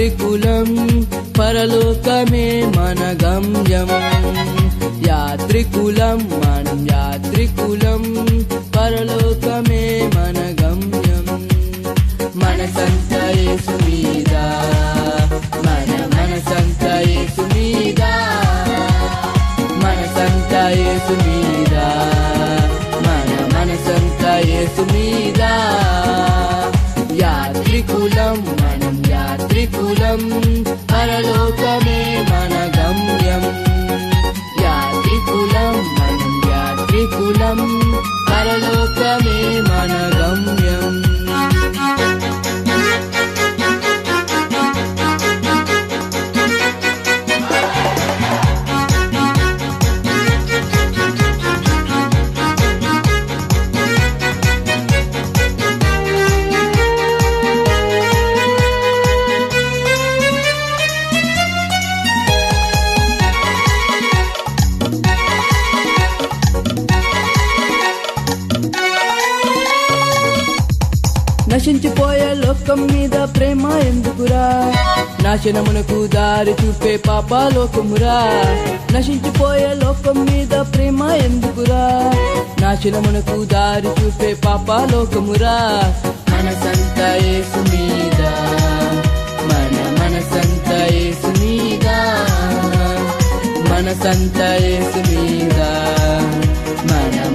యాత్రికులం పరలోకమే మన గమ్యం. యాత్రికులం మనం యాత్రికులం పరలోకమే మన గమ్యం. మనసంతా యేసు మీద, మనసంతా యేసు మీద, మనసంతా యేసు మీద, మనసంతా యేసు మీద. యాత్రికులం మనం యాత్రికులం పరలోకమే మన గమ్యం. యాత్రికులం మనం యాత్రికులం పరలోకమే మన గమ్యం. నశించిపోయే లోకం మీద ప్రేమ ఎందుకురా, నాశనమునకు దారి చూపే పాపాలోకమురా. నశించిపోయే లోకం మీద ప్రేమ ఎందుకురా, నాశనమునకు దారి చూపే పాపాలోకమురా. మనసంతా యేసు మీద, మనసంతా యేసు మీద, మనసంతా యేసు మీద,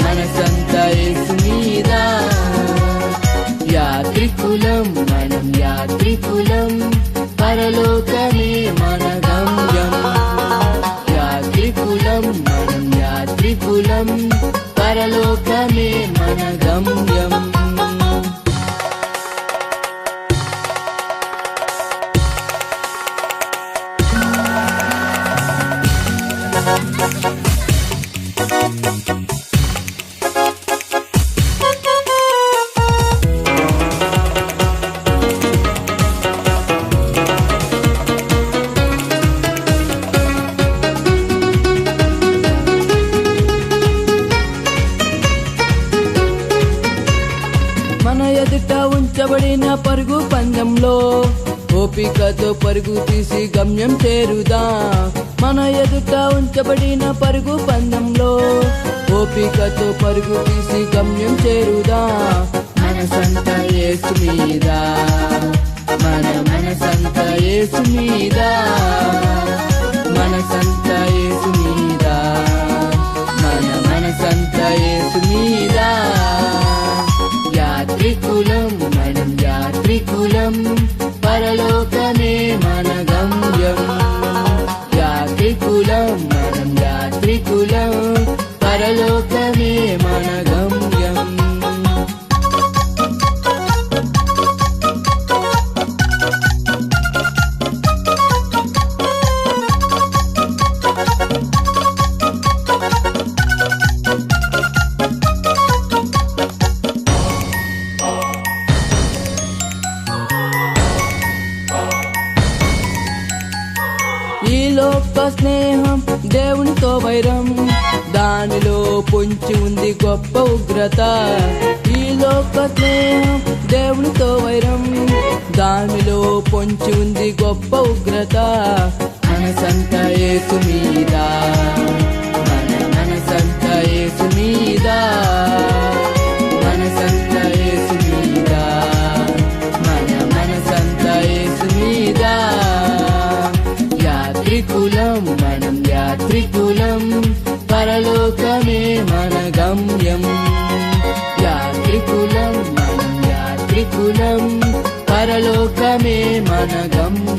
మనసంతా యేసు మీద. యాత్రికులం మనం యాత్రికులం పరలోకమే మన గమ్యం. యాత్రికులం మనం యాత్రికులం పరలోకమే మన గమ్యం. మన ఎదుట ఉంచబడిన పరుగు పందెంలో ఓపికతో పరుగు తీసి గమ్యం చేరుదా. మన ఎదుట ఉంచబడిన పరుగు పందెంలో ఓపికతో పరుగు తీసి గమ్యం చేరుదా. మనసంతా యేసు మీద, మనసంతా యేసు మీద, మనసంతా యేసు మీద, మనసంతా యేసు మీద. యాత్రికులం మనం యాత్రికులం పరలోకమే మన గమ్యం. యాత్రికులం మనం యాత్రికులం పరలోకమే మన గమ్యం. ఈ లోక స్నేహం దేవునితో వైరం, దానిలో పొంచి ఉంది గొప్ప ఉగ్రత. ఈ లోక స్నేహం దేవునితో వైరం, దానిలో పొంచి ఉంది గొప్ప ఉగ్రత. మనసంతా యేసు మీద, మనసంతా యేసు మీద, మనసంతా యేసు మీద, మనసంతా యేసు మీద. యాత్రికులం మనం యాత్రికులం పరలోకమే మన గమ్యం. యాత్రికులం మనం యాత్రికులం పరలోకమే మన గమ్యం.